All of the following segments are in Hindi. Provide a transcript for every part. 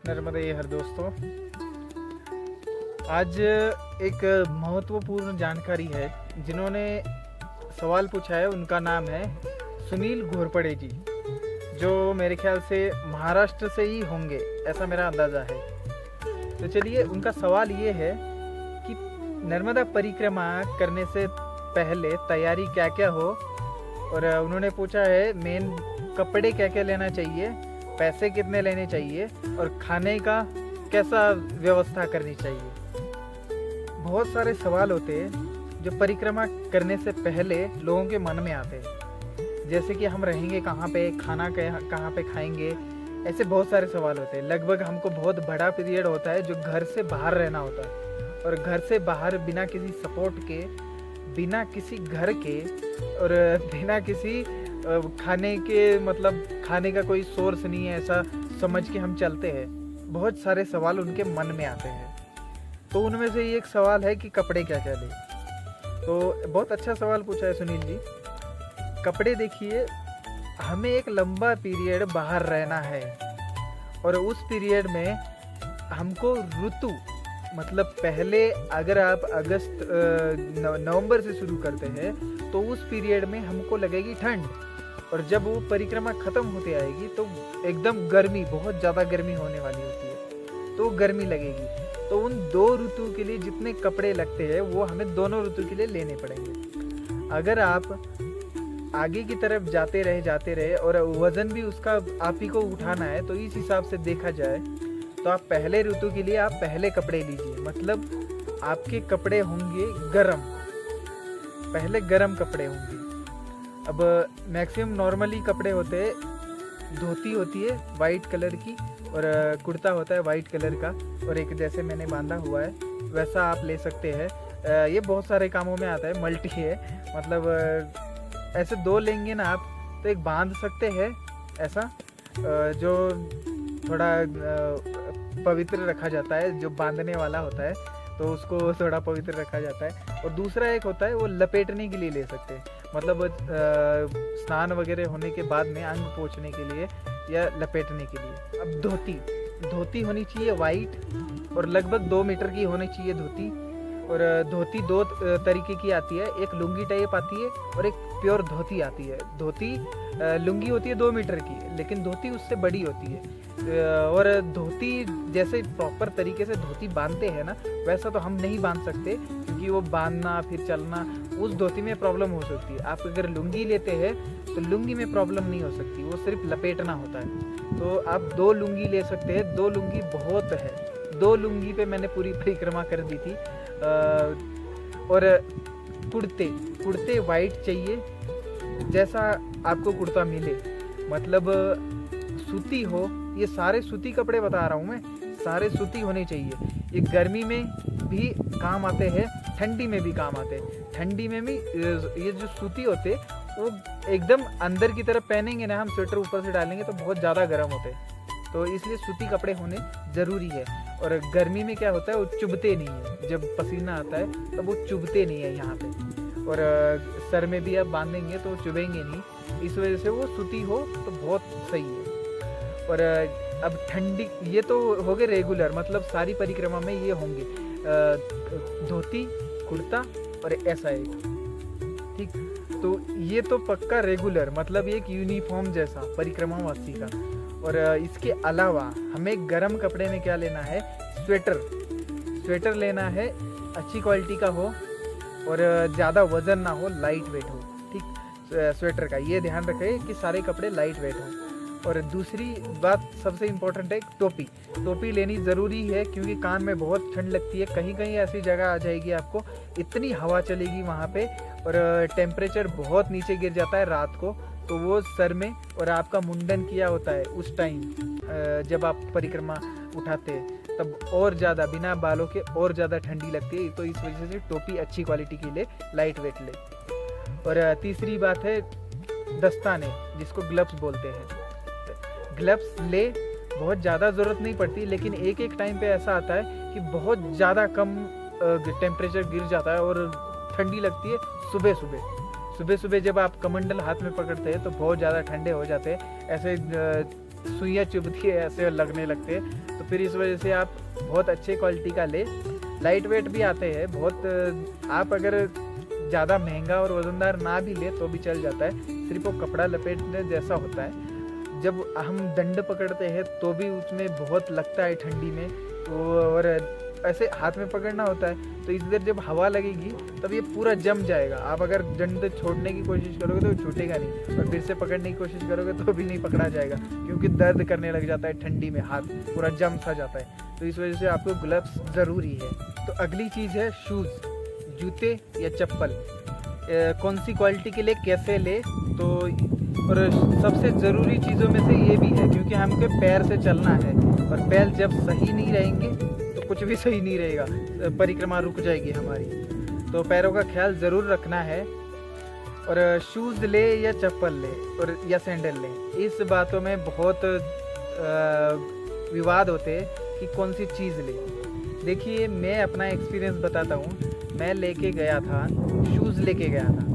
नर्मदे हर दोस्तों, आज एक महत्वपूर्ण जानकारी है। जिन्होंने सवाल पूछा है उनका नाम है सुनील घोरपड़े जी, जो मेरे ख्याल से महाराष्ट्र से ही होंगे, ऐसा मेरा अंदाज़ा है। तो चलिए, उनका सवाल ये है कि नर्मदा परिक्रमा करने से पहले तैयारी क्या क्या हो, और उन्होंने पूछा है मेन कपड़े क्या क्या लेना चाहिए, पैसे कितने लेने चाहिए और खाने का कैसा व्यवस्था करनी चाहिए। बहुत सारे सवाल होते हैं जो परिक्रमा करने से पहले लोगों के मन में आते हैं, जैसे कि हम रहेंगे कहाँ पे, खाना कहाँ पे खाएंगे। ऐसे बहुत सारे सवाल होते हैं। लगभग हमको बहुत बड़ा पीरियड होता है जो घर से बाहर रहना होता है, और घर से बाहर बिना किसी सपोर्ट के, बिना किसी घर के और बिना किसी खाने के, मतलब खाने का कोई सोर्स नहीं है, ऐसा समझ के हम चलते हैं। बहुत सारे सवाल उनके मन में आते हैं। तो उनमें से एक सवाल है कि कपड़े क्या क्या लें। तो बहुत अच्छा सवाल पूछा है सुनील जी। कपड़े देखिए, हमें एक लंबा पीरियड बाहर रहना है, और उस पीरियड में हमको ऋतु, मतलब पहले अगर आप अगस्त नवंबर से शुरू करते हैं तो उस पीरियड में हमको लगेगी ठंड, और जब वो परिक्रमा खत्म होते आएगी तो एकदम गर्मी, बहुत ज़्यादा गर्मी होने वाली होती है, तो गर्मी लगेगी। तो उन दो ऋतु के लिए जितने कपड़े लगते हैं वो हमें दोनों ऋतु के लिए लेने पड़ेंगे। अगर आप आगे की तरफ जाते रहे और वज़न भी उसका आप ही को उठाना है, तो इस हिसाब से देखा जाए तो आप पहले ऋतु के लिए आप पहले कपड़े लीजिए, मतलब आपके कपड़े होंगे गरम, पहले गरम कपड़े होंगे। अब मैक्सिमम नॉर्मली कपड़े होते हैं, धोती होती है वाइट कलर की और कुर्ता होता है वाइट कलर का, और एक जैसे मैंने बांधा हुआ है वैसा आप ले सकते हैं। ये बहुत सारे कामों में आता है, मल्टी है, मतलब ऐसे दो लेंगे ना आप तो एक बांध सकते हैं ऐसा, जो थोड़ा पवित्र रखा जाता है, जो बांधने वाला होता है तो उसको थोड़ा पवित्र रखा जाता है। और दूसरा एक होता है वो लपेटने के लिए ले सकते हैं, मतलब स्नान वगैरह होने के बाद में अंग पोंछने के लिए या लपेटने के लिए। अब धोती होनी चाहिए वाइट, और लगभग 2 मीटर की होनी चाहिए धोती। और धोती दो तरीके की आती है, एक लुंगी टाइप आती है और एक प्योर धोती आती है। धोती लुंगी होती है 2 मीटर की, लेकिन धोती उससे बड़ी होती है। और धोती जैसे प्रॉपर तरीके से धोती बांधते हैं ना, वैसा तो हम नहीं बांध सकते, क्योंकि वो बांधना फिर चलना, उस धोती में प्रॉब्लम हो सकती है। आप अगर लुंगी लेते हैं तो लुंगी में प्रॉब्लम नहीं हो सकती, वो सिर्फ लपेटना होता है। तो आप 2 लुंगी ले सकते हैं, 2 लुंगी बहुत है। 2 लुंगी पे मैंने पूरी परिक्रमा कर दी थी। और कुर्ते वाइट चाहिए, जैसा आपको कुर्ता मिले, मतलब सूती हो। ये सारे सूती कपड़े बता रहा हूँ मैं, सारे सूती होने चाहिए। ये गर्मी में भी काम आते हैं, ठंडी में भी काम आते हैं। ठंडी में भी ये जो सूती होते वो एकदम अंदर की तरफ पहनेंगे ना हम, स्वेटर ऊपर से डालेंगे तो बहुत ज़्यादा गर्म होते हैं, तो इसलिए सूती कपड़े होने ज़रूरी है। और गर्मी में क्या होता है, वो चुभते नहीं है, जब पसीना आता है तब वो चुभते नहीं है यहाँ पे। और सर में भी आप बांधेंगे तो चुभेंगे नहीं, इस वजह से वो सूती हो तो बहुत सही है। और अब ठंडी, ये तो हो गए रेगुलर, मतलब सारी परिक्रमा में ये होंगे धोती, कुर्ता और ऐसा एक, ठीक। तो ये तो पक्का रेगुलर, मतलब एक यूनिफॉर्म जैसा परिक्रमा वासी का। और इसके अलावा हमें गर्म कपड़े में क्या लेना है, स्वेटर लेना है, अच्छी क्वालिटी का हो और ज़्यादा वज़न ना हो, लाइट वेट हो, ठीक। स्वेटर का ये ध्यान रखें कि सारे कपड़े लाइट वेट हो। और दूसरी बात सबसे इम्पोर्टेंट है, टोपी लेनी ज़रूरी है, क्योंकि कान में बहुत ठंड लगती है। कहीं कहीं ऐसी जगह आ जाएगी आपको, इतनी हवा चलेगी वहाँ पे, और टेम्परेचर बहुत नीचे गिर जाता है रात को, तो वो सर में, और आपका मुंडन किया होता है उस टाइम, जब आप परिक्रमा उठाते हैं तब और ज़्यादा, बिना बालों के और ज़्यादा ठंडी लगती है। तो इस वजह से टोपी अच्छी क्वालिटी की ले, लाइट वेट ले। और तीसरी बात है दस्ताने, जिसको ग्लव्स बोलते हैं। ग्लव्स ले, बहुत ज़्यादा ज़रूरत नहीं पड़ती, लेकिन एक टाइम पे ऐसा आता है कि बहुत ज़्यादा कम टेम्परेचर गिर जाता है और ठंडी लगती है। सुबह सुबह जब आप कमंडल हाथ में पकड़ते हैं तो बहुत ज़्यादा ठंडे हो जाते हैं, ऐसे सुइयाँ चुभती है, ऐसे लगने लगते हैं। तो फिर इस वजह से आप बहुत अच्छे क्वालिटी का ले। लाइट वेट भी आते हैं बहुत। आप अगर ज़्यादा महंगा और वज़नदार ना भी ले तो भी चल जाता है, सिर्फ वो कपड़ा लपेटने जैसा होता है। जब हम दंड पकड़ते हैं तो भी उसमें बहुत लगता है ठंडी में, तो और ऐसे हाथ में पकड़ना होता है, तो इस देर जब हवा लगेगी तब ये पूरा जम जाएगा। आप अगर दंड छोड़ने की कोशिश करोगे तो छूटेगा नहीं, और फिर से पकड़ने की कोशिश करोगे तो भी नहीं पकड़ा जाएगा, क्योंकि दर्द करने लग जाता है ठंडी में, हाथ पूरा जम सा जाता है। तो इस वजह से आपको ग्लव्स ज़रूरी है। तो अगली चीज़ है शूज़, जूते या चप्पल। कौन सी क्वालिटी के लिए कैसे ले, तो और सबसे ज़रूरी चीज़ों में से ये भी है, क्योंकि हमको पैर से चलना है, और पैर जब सही नहीं रहेंगे तो कुछ भी सही नहीं रहेगा, परिक्रमा रुक जाएगी हमारी। तो पैरों का ख्याल ज़रूर रखना है। और शूज़ ले या चप्पल ले और या सैंडल ले, इस बातों में बहुत विवाद होते हैं कि कौन सी चीज़ ले। देखिए, मैं अपना एक्सपीरियंस बताता हूँ। मैं लेके गया था, शूज़ लेके गया था,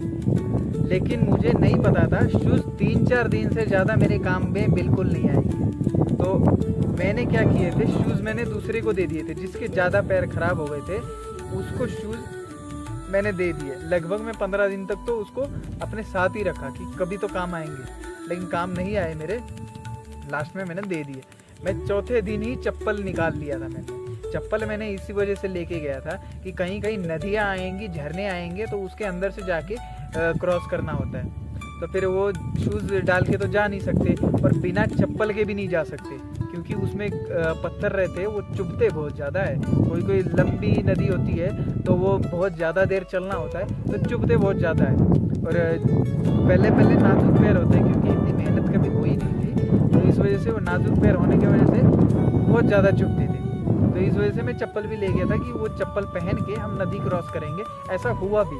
लेकिन मुझे नहीं पता था शूज़ 3-4 दिन से ज़्यादा मेरे काम में बिल्कुल नहीं आएंगे। तो मैंने क्या किए थे, शूज़ मैंने दूसरे को दे दिए थे, जिसके ज़्यादा पैर ख़राब हो गए थे, उसको शूज़ मैंने दे दिए। लगभग मैं 15 दिन तक तो उसको अपने साथ ही रखा कि कभी तो काम आएंगे, लेकिन काम नहीं आए मेरे। लास्ट में मैंने दे दिए। मैं चौथे दिन ही चप्पल निकाल लिया था। चप्पल मैंने इसी वजह से लेके गया था कि कहीं कहीं नदियाँ आएंगी, झरने आएंगे, तो उसके अंदर से जाके क्रॉस करना होता है। तो फिर वो शूज़ डाल के तो जा नहीं सकते, और बिना चप्पल के भी नहीं जा सकते, क्योंकि उसमें पत्थर रहते हैं, वो चुभते बहुत ज़्यादा है। कोई कोई लंबी नदी होती है तो वो बहुत ज़्यादा देर चलना होता है, तो चुभते बहुत ज़्यादा है। और पहले नाजुक पैर होते हैं, क्योंकि इतनी मेहनत कभी हुई नहीं थी, तो इस वजह से वो नाजुक पैर होने की वजह से बहुत ज़्यादा चुभते थे। तो इस वजह से मैं चप्पल भी ले गया था कि वो चप्पल पहन के हम नदी क्रॉस करेंगे। ऐसा हुआ भी,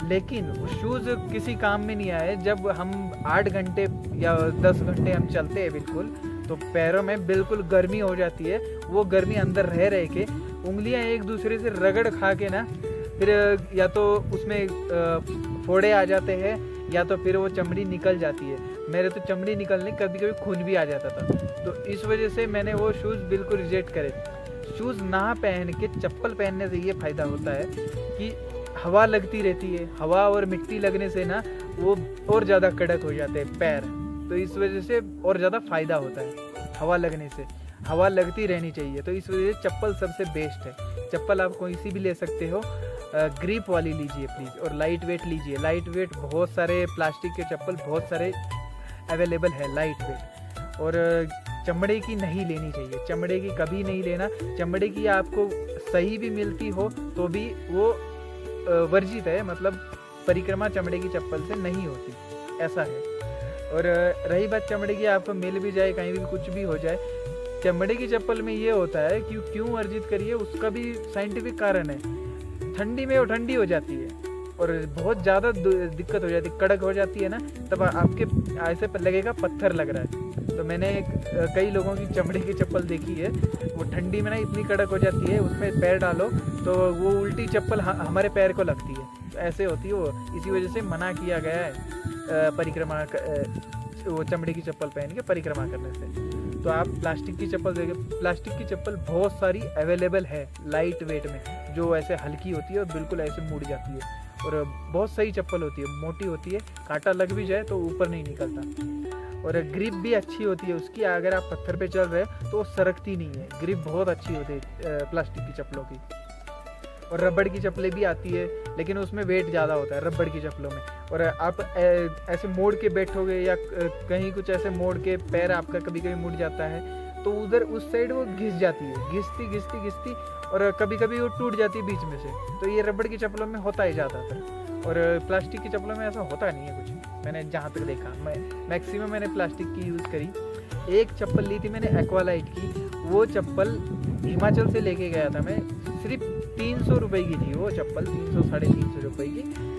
लेकिन शूज़ किसी काम में नहीं आए। जब हम 8 घंटे या 10 घंटे हम चलते हैं बिल्कुल, तो पैरों में बिल्कुल गर्मी हो जाती है। वो गर्मी अंदर रह के उंगलियां एक दूसरे से रगड़ खा के ना, फिर या तो उसमें फोड़े आ जाते हैं, या तो फिर वो चमड़ी निकल जाती है। मेरे तो चमड़ी निकलने, कभी कभी खून भी आ जाता था। तो इस वजह से मैंने वो शूज़ बिल्कुल रिजेक्ट करे। शूज़ ना पहन के चप्पल पहनने से ये फ़ायदा होता है कि हवा लगती रहती है। हवा और मिट्टी लगने से ना वो और ज़्यादा कड़क हो जाते हैं पैर, तो इस वजह से और ज़्यादा फ़ायदा होता है हवा लगने से। हवा लगती रहनी चाहिए, तो इस वजह से चप्पल सबसे बेस्ट है। चप्पल आप कोई सी भी ले सकते हो, ग्रिप वाली लीजिए प्लीज़, और लाइट वेट लीजिए। लाइट वेट बहुत सारे प्लास्टिक के चप्पल बहुत सारे अवेलेबल है लाइट वेट। और चमड़े की नहीं लेनी चाहिए, चमड़े की कभी नहीं लेना। चमड़े की आपको सही भी मिलती हो तो भी वो वर्जित है, मतलब परिक्रमा चमड़े की चप्पल से नहीं होती, ऐसा है। और रही बात चमड़े की, आपको मिल भी जाए कहीं भी, कुछ भी हो जाए, चमड़े की चप्पल में ये होता है कि क्यों वर्जित करिए, उसका भी साइंटिफिक कारण है। ठंडी में वो ठंडी हो जाती है और बहुत ज़्यादा दिक्कत हो जाती है, कड़क हो जाती है ना, तब आपके ऐसे लगेगा पत्थर लग रहा है। तो मैंने कई लोगों की चमड़े की चप्पल देखी है, वो ठंडी में ना इतनी कड़क हो जाती है, उसमें पैर डालो तो वो उल्टी चप्पल हमारे पैर को लगती है, तो ऐसे होती है वो। इसी वजह से मना किया गया है परिक्रमा वो चमड़े की चप्पल पहन के परिक्रमा करने से। तो आप प्लास्टिक की चप्पल देखिए, प्लास्टिक की चप्पल बहुत सारी अवेलेबल है लाइट वेट में, जो ऐसे हल्की होती है और बिल्कुल ऐसे मुड़ जाती है, और बहुत सही चप्पल होती है, मोटी होती है, कांटा लग भी जाए तो ऊपर नहीं निकलता। और ग्रिप भी अच्छी होती है उसकी, अगर आप पत्थर पे चल रहे हैं तो वो सरकती नहीं है। ग्रिप बहुत अच्छी होती है प्लास्टिक की चप्पलों की। और रबड़ की चप्पलें भी आती है, लेकिन उसमें वेट ज़्यादा होता है रबड़ की चप्पलों में। और आप ऐसे मोड़ के बैठोगे या कहीं कुछ ऐसे मोड़ के पैर आपका कभी कभी मुड़ जाता है, तो उधर उस साइड वो घिस जाती है, घिसती और कभी कभी वो टूट जाती है बीच में से। तो ये रबड़ की चप्पलों में होता है ज़्यादातर, और प्लास्टिक की चप्पलों में ऐसा होता नहीं है कुछ, मैंने जहाँ तक देखा। मैं मैक्सिमम मैंने प्लास्टिक की यूज़ करी। एक चप्पल ली थी मैंने एक्वालाइट की, वो चप्पल हिमाचल से लेके गया था मैं, सिर्फ 300 रुपये की थी वो चप्पल, 300 साढ़े 300 रुपये की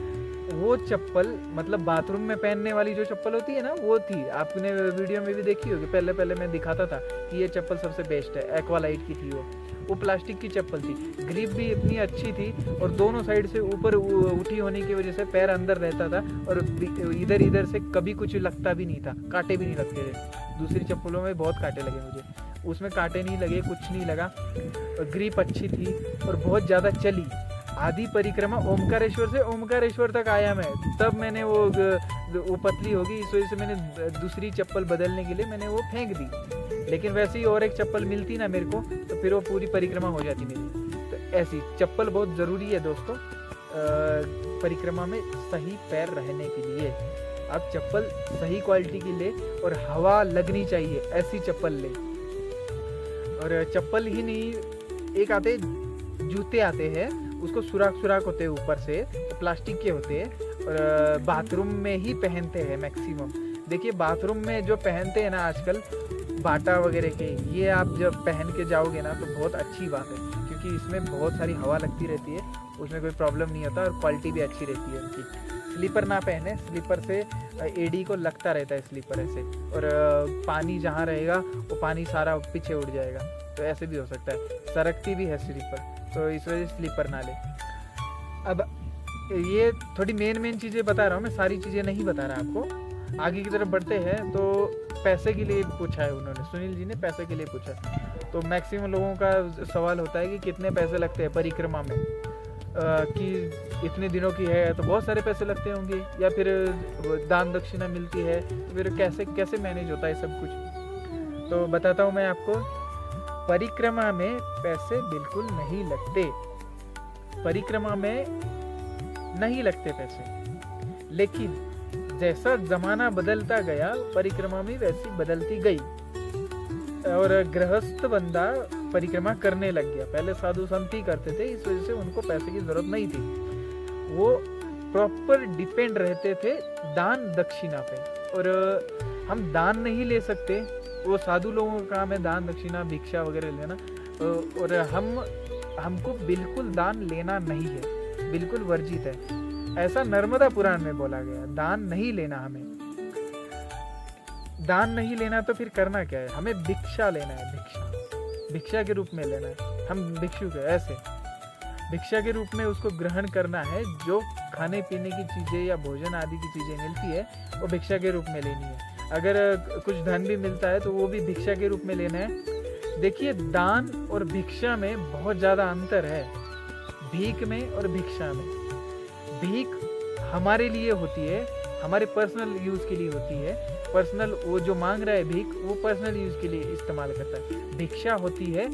वो चप्पल। मतलब बाथरूम में पहनने वाली जो चप्पल होती है ना, वो थी। आपने वीडियो में भी देखी होगी, पहले मैं दिखाता था कि ये चप्पल सबसे बेस्ट है, एक्वालाइट की थी वो प्लास्टिक की चप्पल थी। ग्रिप भी इतनी अच्छी थी, और दोनों साइड से ऊपर उठी होने की वजह से पैर अंदर रहता था, और इधर से कभी कुछ लगता भी नहीं था, कांटे भी नहीं लगते थे दूसरी चप्पलों में बहुत कांटे लगे मुझे, उसमें कांटे नहीं लगे, कुछ नहीं लगा, ग्रिप अच्छी थी और बहुत ज़्यादा चली। आधी परिक्रमा ओमकारेश्वर से ओमकारेश्वर तक आया मैं, तब मैंने वो पतली होगी, इस वजह से मैंने दूसरी चप्पल बदलने के लिए मैंने वो फेंक दी। लेकिन वैसे ही और एक चप्पल मिलती ना मेरे को, तो फिर वो पूरी परिक्रमा हो जाती मेरी। तो ऐसी चप्पल बहुत ज़रूरी है दोस्तों परिक्रमा में सही पैर रहने के लिए। आप चप्पल सही क्वालिटी की ले और हवा लगनी चाहिए, ऐसी चप्पल ले। और चप्पल ही नहीं, एक आते जूते आते हैं, उसको सुराख होते हैं ऊपर से, तो प्लास्टिक के होते हैं और बाथरूम में ही पहनते हैं मैक्सिमम। देखिए बाथरूम में जो पहनते हैं ना आजकल बाटा वगैरह के, ये आप जब पहन के जाओगे ना तो बहुत अच्छी बात है, क्योंकि इसमें बहुत सारी हवा लगती रहती है, उसमें कोई प्रॉब्लम नहीं होता और क्वालिटी भी अच्छी रहती है उनकी। स्लीपर ना पहने, स्लीपर से एडी को लगता रहता है स्लीपर ऐसे, और पानी जहाँ रहेगा वो पानी सारा पीछे उड़ जाएगा, तो ऐसे भी हो सकता है, सरकती भी है स्लीपर, तो इस वजह से स्लीपर ना ले। अब ये थोड़ी मेन चीज़ें बता रहा हूँ मैं, सारी चीज़ें नहीं बता रहा आपको। आगे की तरफ बढ़ते हैं तो पैसे के लिए पूछा है उन्होंने, सुनील जी ने पैसे के लिए पूछा। तो मैक्सिमम लोगों का सवाल होता है कि कितने पैसे लगते हैं परिक्रमा में, कि इतने दिनों की है तो बहुत सारे पैसे लगते होंगे, या फिर दान दक्षिणा मिलती है, तो फिर कैसे मैनेज होता है सब कुछ। तो बताता हूँ मैं आपको, परिक्रमा में पैसे बिल्कुल नहीं लगते, परिक्रमा में नहीं लगते पैसे। लेकिन जैसा जमाना बदलता गया परिक्रमा भी वैसी बदलती गई, और गृहस्थ बंदा परिक्रमा करने लग गया। पहले साधु संत ही करते थे, इस वजह से उनको पैसे की जरूरत नहीं थी, वो प्रॉपर डिपेंड रहते थे दान दक्षिणा पे। और हम दान नहीं ले सकते, वो साधु लोगों का काम है दान दक्षिणा भिक्षा वगैरह लेना, और हमको बिल्कुल दान लेना नहीं है, बिल्कुल वर्जित है। ऐसा नर्मदा पुराण में बोला गया, दान नहीं लेना हमें। दान नहीं लेना तो फिर करना क्या है, हमें भिक्षा लेना है, भिक्षा के रूप में लेना है। हम भिक्षुक है, ऐसे भिक्षा के रूप में उसको ग्रहण करना है। जो खाने पीने की चीज़ें या भोजन आदि की चीज़ें मिलती है वो भिक्षा के रूप में लेनी है। अगर कुछ धन भी मिलता है तो वो भी भिक्षा के रूप में लेना है। देखिए दान और भिक्षा में बहुत ज़्यादा अंतर है, भीख में और भिक्षा में। भीख हमारे लिए होती है, हमारे पर्सनल यूज़ के लिए होती है, पर्सनल, वो जो मांग रहा है भीख वो पर्सनल यूज़ के लिए इस्तेमाल करता है। भिक्षा होती है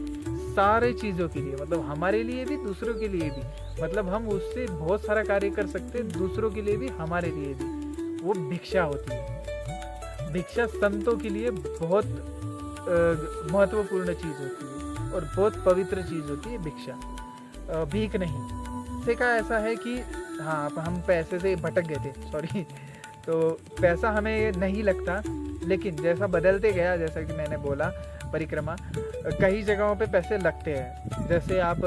सारे चीज़ों के लिए, मतलब हमारे लिए भी दूसरों के लिए भी, मतलब हम उससे बहुत सारा कार्य कर सकते हैं, दूसरों के लिए भी हमारे लिए भी, वो भिक्षा होती है। भिक्षा संतों के लिए बहुत महत्वपूर्ण चीज़ होती है और बहुत पवित्र चीज़ होती है भिक्षा, भीख नहीं। देखा ऐसा है कि हाँ हम पैसे से भटक गए थे, सॉरी। तो पैसा हमें नहीं लगता, लेकिन जैसा बदलते गया, जैसा कि मैंने बोला परिक्रमा कई जगहों पे पैसे लगते हैं। जैसे आप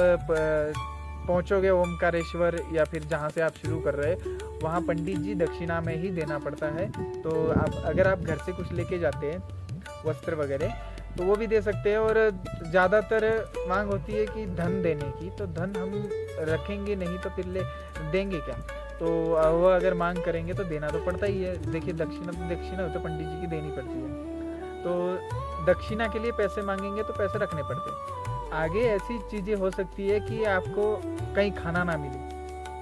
पहुंचोगे ओमकारेश्वर या फिर जहाँ से आप शुरू कर रहे हैं वहाँ पंडित जी दक्षिणा में ही देना पड़ता है। तो आप अगर आप घर से कुछ लेके जाते हैं वस्त्र वगैरह तो वो भी दे सकते हैं। और ज़्यादातर मांग होती है कि धन देने की, तो धन हम रखेंगे नहीं तो फिर देंगे क्या, तो वो अगर मांग करेंगे तो देना तो पड़ता ही है। देखिए दक्षिणा तो दक्षिणा तो पंडित जी की देनी पड़ती है, तो दक्षिणा के लिए पैसे मांगेंगे तो पैसे रखने पड़ते हैं। आगे ऐसी चीज़ें हो सकती है कि आपको कहीं खाना ना मिले,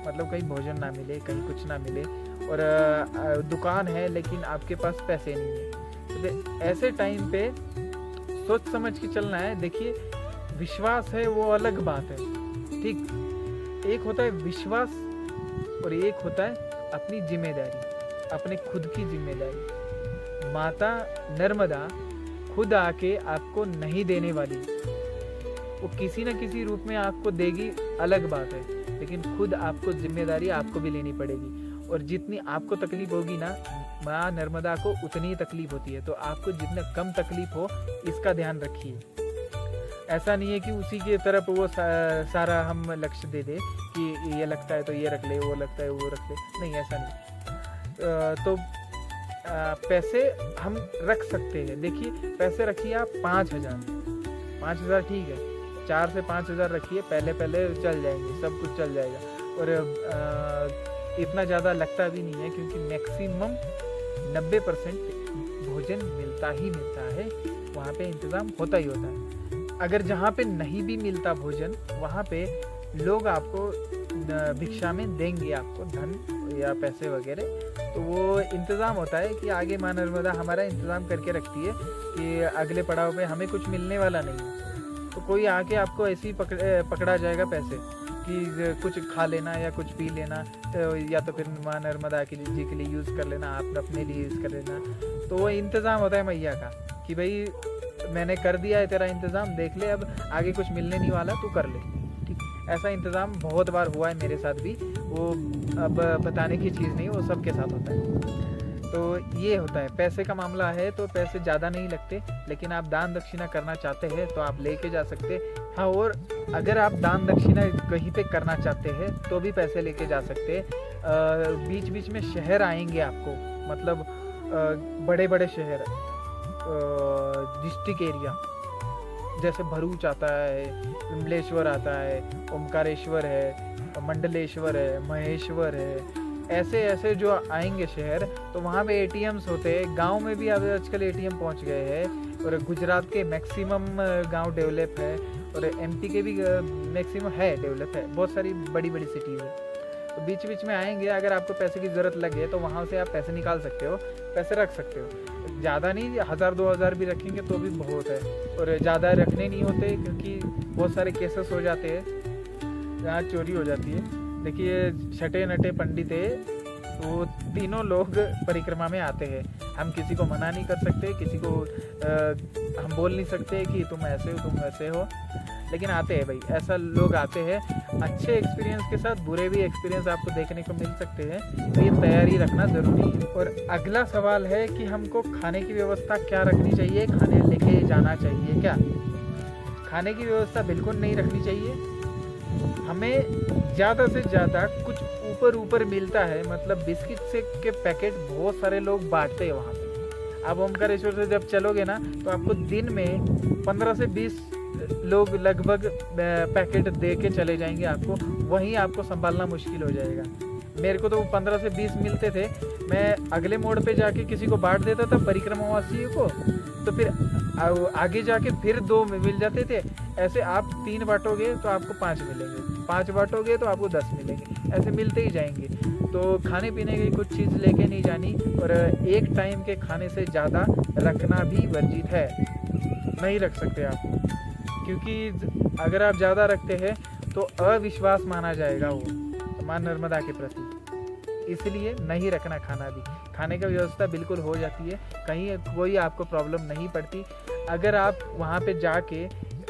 मतलब कहीं भोजन ना मिले, कहीं कुछ ना मिले, और दुकान है लेकिन आपके पास पैसे नहीं है। तो ऐसे टाइम पे सोच समझ के चलना है। देखिए विश्वास है वो अलग बात है, ठीक, एक होता है विश्वास और एक होता है अपनी जिम्मेदारी, अपने खुद की जिम्मेदारी। माता नर्मदा खुद आके आपको नहीं देने वाली, वो किसी न किसी रूप में आपको देगी, अलग बात है, लेकिन खुद आपको जिम्मेदारी आपको भी लेनी पड़ेगी। और जितनी आपको तकलीफ होगी ना, माँ नर्मदा को उतनी ही तकलीफ होती है, तो आपको जितना कम तकलीफ हो इसका ध्यान रखिए। ऐसा नहीं है कि उसी की तरफ वो सारा हम लक्ष्य दे दे कि ये लगता है तो ये रख ले, वो लगता है वो रख ले, नहीं ऐसा नहीं। तो पैसे हम रख सकते हैं। देखिए पैसे रखिए आप 5,000 ठीक है, 4 से 5,000 रखिए, पहले चल जाएंगे, सब कुछ चल जाएगा। और इतना ज़्यादा लगता भी नहीं है, क्योंकि मैक्सिमम 90% भोजन मिलता ही मिलता है, वहाँ पे इंतज़ाम होता ही होता है। अगर जहाँ पे नहीं भी मिलता भोजन, वहाँ पे लोग आपको भिक्षा में देंगे आपको धन या पैसे वगैरह। तो वो इंतज़ाम होता है कि आगे माँ नर्मदा हमारा इंतज़ाम करके रखती है कि अगले पड़ाव पे हमें कुछ मिलने वाला नहीं है, तो कोई आके आपको ऐसे ही पकड़ा जाएगा पैसे कि कुछ खा लेना या कुछ पी लेना, या तो फिर माँ नर्मदा जी के लिए यूज़ कर लेना, आप अपने लिए यूज़ कर लेना। तो वो इंतज़ाम होता है मैया का कि भाई मैंने कर दिया है तेरा इंतज़ाम, देख ले, अब आगे कुछ मिलने नहीं वाला, तू कर ले। ठीक, ऐसा इंतज़ाम बहुत बार हुआ है मेरे साथ भी। वो अब बताने की चीज़ नहीं, वो सबके साथ होता है। तो ये होता है, पैसे का मामला है तो पैसे ज़्यादा नहीं लगते, लेकिन आप दान दक्षिणा करना चाहते हैं तो आप लेके जा सकते। हाँ, और अगर आप दान दक्षिणा कहीं पे करना चाहते हैं तो भी पैसे लेके जा सकते। बीच बीच में शहर आएंगे आपको, मतलब बड़े बड़े शहर, डिस्ट्रिक्ट एरिया, जैसे भरूच आता है, विमलेश्वर आता है, ओमकारेश्वर है, मंडलेश्वर है, महेश्वर है, ऐसे ऐसे जो आएंगे शहर, तो वहाँ पे एटीएम्स होते हैं। गांव में भी अब आजकल एटीएम पहुँच गए हैं, और गुजरात के मैक्सिमम गांव डेवलप है, और एमपी के भी मैक्सिमम है, डेवलप है, बहुत सारी बड़ी बड़ी सिटी है। तो बीच बीच में आएंगे, अगर आपको पैसे की ज़रूरत लगे तो वहाँ से आप पैसे निकाल सकते हो, पैसे रख सकते हो। ज़्यादा नहीं, 1000-2000 भी रखेंगे तो भी बहुत है, और ज़्यादा रखने नहीं होते क्योंकि बहुत सारे केसेस हो जाते हैं जहाँ चोरी हो जाती है। देखिए, छठे नटे पंडित है, वो तीनों लोग परिक्रमा में आते हैं। हम किसी को मना नहीं कर सकते, किसी को हम बोल नहीं सकते कि तुम ऐसे हो तुम वैसे हो, लेकिन आते हैं भाई, ऐसा लोग आते हैं। अच्छे एक्सपीरियंस के साथ बुरे भी एक्सपीरियंस आपको देखने को मिल सकते हैं, तो ये तैयारी रखना ज़रूरी है। और अगला सवाल है कि हमको खाने की व्यवस्था क्या रखनी चाहिए, खाने लेके जाना चाहिए क्या? खाने की व्यवस्था बिल्कुल नहीं रखनी चाहिए। हमें ज़्यादा से ज़्यादा कुछ ऊपर मिलता है, मतलब बिस्किट से के पैकेट बहुत सारे लोग बांटते हैं वहाँ पे। आप ओमकारेश्वर से जब चलोगे ना, तो आपको दिन में 15 से 20 लोग लगभग पैकेट दे के चले जाएंगे आपको, वहीं आपको संभालना मुश्किल हो जाएगा। मेरे को तो 15 से 20 मिलते थे, मैं अगले मोड़ पे जाके किसी को बांट देता था परिक्रमावासियों को, तो फिर आगे जाके फिर 2 मिल जाते थे। ऐसे आप 3 बांटोगे तो आपको 5 मिलेंगे, 5 बांटोगे तो आपको 10 मिलेंगे, ऐसे मिलते ही जाएंगे। तो खाने पीने की कुछ चीज़ लेके नहीं जानी, और एक टाइम के खाने से ज़्यादा रखना भी वर्जित है, नहीं रख सकते आप, क्योंकि अगर आप ज़्यादा रखते हैं तो अविश्वास माना जाएगा वो माँ नर्मदा के प्रति, इसलिए नहीं रखना खाना भी। खाने का व्यवस्था बिल्कुल हो जाती है, कहीं कोई आपको प्रॉब्लम नहीं पड़ती। अगर आप वहाँ पे जाके,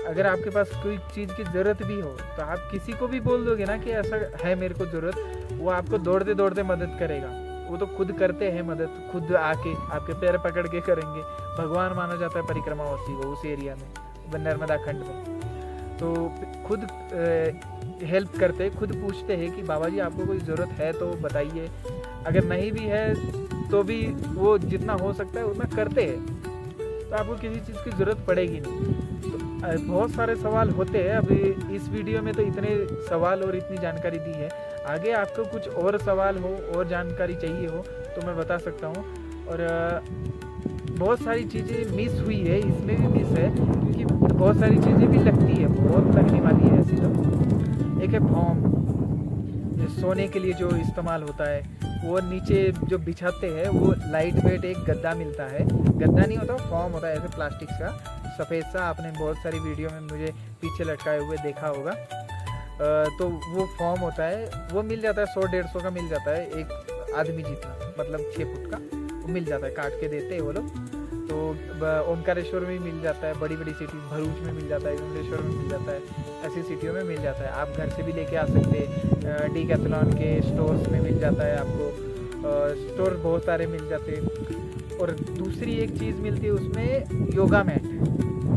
अगर आपके पास कोई चीज़ की ज़रूरत भी हो, तो आप किसी को भी बोल दोगे ना कि ऐसा है मेरे को ज़रूरत, वो आपको दौड़ते दौड़ते मदद करेगा। वो तो खुद करते हैं मदद, खुद आके आपके पैर पकड़ के करेंगे। भगवान माना जाता है परिक्रमावासी को उस एरिया में, नर्मदा खंड में। तो खुद हेल्प करते, खुद पूछते हैं कि बाबा जी आपको कोई ज़रूरत है तो बताइए, अगर नहीं भी है तो भी वो जितना हो सकता है उतना करते हैं, तो आपको किसी चीज़ की ज़रूरत पड़ेगी नहीं। तो बहुत सारे सवाल होते हैं, अभी इस वीडियो में तो इतने सवाल और इतनी जानकारी दी है। आगे आपको कुछ और सवाल हो और जानकारी चाहिए हो तो मैं बता सकता हूँ। और बहुत सारी चीज़ें मिस हुई है, इसमें भी मिस है, क्योंकि बहुत सारी चीज़ें भी लगती है, बहुत लगने वाली है ऐसी। तो एक है फॉर्म, सोने के लिए जो इस्तेमाल होता है, वो नीचे जो बिछाते हैं, वो लाइट वेट एक गद्दा मिलता है, गद्दा नहीं होता, फॉर्म होता है ऐसे प्लास्टिक का, सफ़ेद सा। आपने बहुत सारी वीडियो में मुझे पीछे लटकाए हुए देखा होगा। तो वो फॉर्म होता है, वो मिल जाता है 100-150 का मिल जाता है, एक आदमी जितना, मतलब 6 फुट का, वो मिल जाता है, काट के देते हैं वो लोग। तो ओमकारेश्वर में मिल जाता है, बड़ी बड़ी सिटी, भरूच में मिल जाता है, विमलेश्वर में मिल जाता है, ऐसी सिटियों में मिल जाता है। आप घर से भी लेके आ सकते हैं, डीकैथलॉन के स्टोर्स में मिल जाता है आपको, स्टोर बहुत सारे मिल जाते हैं। और दूसरी एक चीज़ मिलती है उसमें, योगा मैट।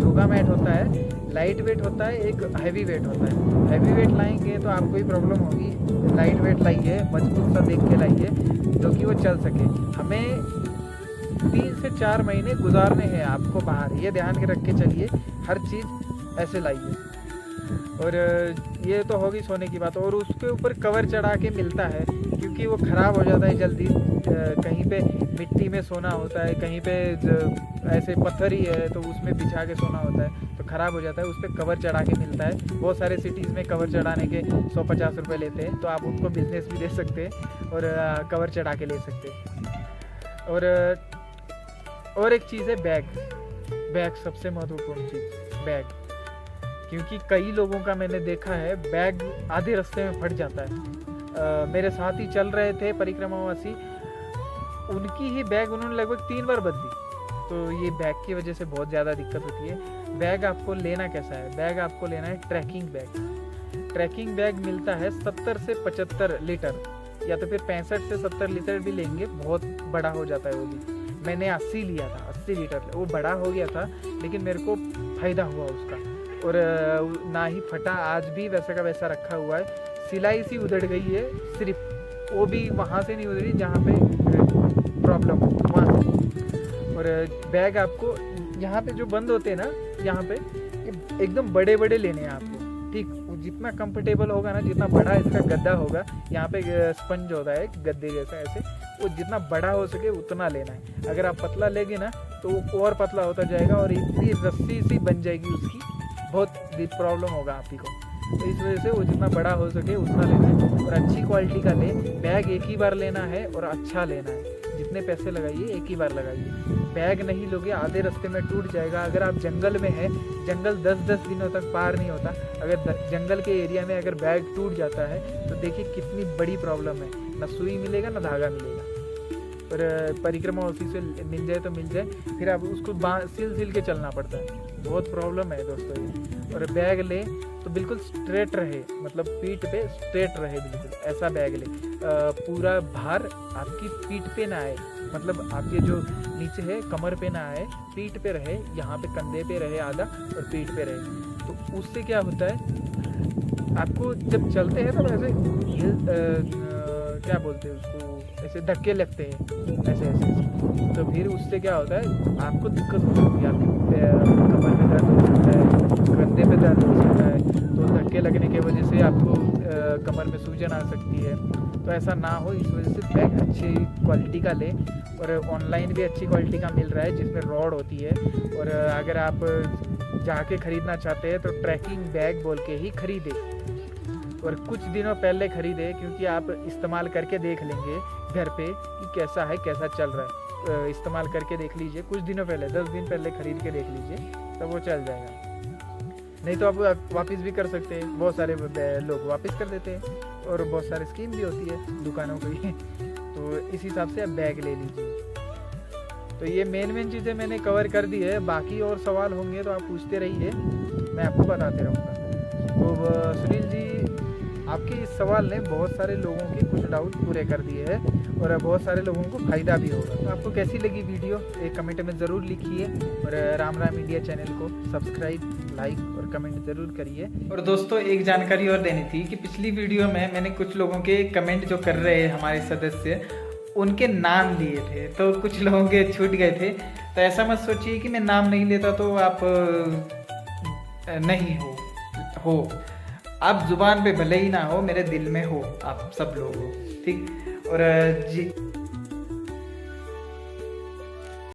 योगा मैट होता है, लाइट वेट होता है, एक हैवी वेट होता है। हैवी वेट लाएंगे तो आपको ही प्रॉब्लम होगी, लाइट वेट लाइए, मजबूत सा देख के लाइए, जो कि वो चल सके। हमें 3 से 4 महीने गुजारने हैं आपको बाहर, ये ध्यान के रख के चलिए, हर चीज़ ऐसे लाइए। और ये तो होगी सोने की बात, और उसके ऊपर कवर चढ़ा के मिलता है, क्योंकि क्योंकि वो ख़राब हो जाता है जल्दी। कहीं पे मिट्टी में सोना होता है, कहीं पे ऐसे पत्थर ही है तो उसमें बिछा के सोना होता है तो ख़राब हो जाता है। उस पर कवर चढ़ा के मिलता है। बहुत सारे सिटीज़ में कवर चढ़ाने के 150 रुपये लेते हैं, तो आप उनको बिज़नेस भी दे सकते हैं और कवर चढ़ा के ले सकते हैं। और एक चीज़ है बैग सबसे महत्वपूर्ण चीज़ बैग, क्योंकि कई लोगों का मैंने देखा है बैग आधे रास्ते में फट जाता है। मेरे साथ ही चल रहे थे परिक्रमावासी, उनकी ही बैग उन्होंने लगभग 3 बार बदली। तो ये बैग की वजह से बहुत ज़्यादा दिक्कत होती है। बैग आपको लेना कैसा है? बैग आपको लेना है ट्रैकिंग बैग। ट्रैकिंग बैग मिलता है 70 से 75 लीटर, या तो फिर 65 से 70 लीटर भी लेंगे, बहुत बड़ा हो जाता है वो भी। मैंने 80 लिया था, 80 लीटर। वो बड़ा हो गया था लेकिन मेरे को फ़ायदा हुआ उसका, और ना ही फटा, आज भी वैसा का वैसा रखा हुआ है। सिलाई सी उधड़ गई है सिर्फ, वो भी वहाँ से नहीं उधड़ी जहाँ पे प्रॉब्लम हो वहाँ से। और बैग आपको यहाँ पे जो बंद होते हैं ना, यहाँ पे एकदम बड़े बड़े लेने हैं आपको, ठीक। जितना कंफर्टेबल होगा ना, जितना बड़ा इसका गद्दा होगा, यहाँ पे स्पंज होता है गद्दे जैसा ऐसे, वो जितना बड़ा हो सके उतना लेना है। अगर आप पतला लेंगे ना तो वो और पतला होता जाएगा और इतनी रस्सी सी बन जाएगी उसकी, बहुत प्रॉब्लम होगा आप ही को। तो इस वजह से वो जितना बड़ा हो सके उतना लेना है और अच्छी क्वालिटी का ले। बैग एक ही बार लेना है और अच्छा लेना है। जितने पैसे लगाइए एक ही बार लगाइए। बैग नहीं लोगे आधे रास्ते में टूट जाएगा। अगर आप जंगल में हैं, जंगल 10-10 दिनों तक पार नहीं होता, अगर जंगल के एरिया में अगर बैग टूट जाता है तो देखिए कितनी बड़ी प्रॉब्लम है। ना सुई मिलेगा ना धागा मिलेगा। और परिक्रमा उसी से मिल जाए तो मिल जाए, फिर आप उसको सिल के चलना पड़ता है। बहुत प्रॉब्लम है दोस्तों ये। और बैग ले तो बिल्कुल स्ट्रेट रहे, मतलब पीठ पे स्ट्रेट रहे, बिल्कुल ऐसा बैग ले। पूरा भार आपकी पीठ पे ना आए, मतलब आपके जो नीचे है कमर पे ना आए, पीठ पे रहे, यहाँ पे कंधे पे रहे आधा और पीठ पे रहे। तो उससे क्या होता है, आपको जब चलते हैं तो ऐसे क्या बोलते हैं उसको, ऐसे धक्के लगते हैं ऐसे ऐसे। तो फिर उससे क्या होता है, आपको दिक्कत हो सकती है। आपकी कमर में दर्द हो सकता है, कंधे पे दर्द हो सकता है। तो धक्के लगने की वजह से आपको कमर में सूजन आ सकती है। तो ऐसा ना हो, इस वजह से बैग अच्छी क्वालिटी का ले। और ऑनलाइन भी अच्छी क्वालिटी का मिल रहा है जिसमें रॉड होती है। और अगर आप जाके ख़रीदना चाहते हैं तो ट्रैकिंग बैग बोल के ही ख़रीदे, और कुछ दिनों पहले ख़रीदे, क्योंकि आप इस्तेमाल करके देख लेंगे घर पे कि कैसा है, कैसा चल रहा है। इस्तेमाल करके देख लीजिए कुछ दिनों पहले, 10 दिन पहले ख़रीद के देख लीजिए, तब वो चल जाएगा। नहीं तो आप वापस भी कर सकते हैं। बहुत सारे लोग वापस कर देते हैं और बहुत सारी स्कीम भी होती है दुकानों की। तो इस हिसाब से आप बैग ले लीजिए। तो ये मेन चीज़ें मैंने कवर कर दी है। बाकी और सवाल होंगे तो आप पूछते रहिए, मैं आपको बताते रहूँगा। तो सुनील जी, आपके इस सवाल ने बहुत सारे लोगों के कुछ डाउट पूरे कर दिए हैं और बहुत सारे लोगों को फ़ायदा भी होगा। तो आपको कैसी लगी वीडियो एक कमेंट में ज़रूर लिखिए, और राम इंडिया चैनल को सब्सक्राइब, लाइक और कमेंट ज़रूर करिए। और दोस्तों, एक जानकारी और देनी थी कि पिछली वीडियो में मैंने कुछ लोगों के कमेंट जो कर रहे हैं हमारे सदस्य, उनके नाम लिए थे, तो कुछ लोगों के छूट गए थे। तो ऐसा मत सोचिए कि मैं नाम नहीं लेता तो आप नहीं हो। आप जुबान पे भले ही ना हो, मेरे दिल में हो, आप सब लोग हो, ठीक। और जी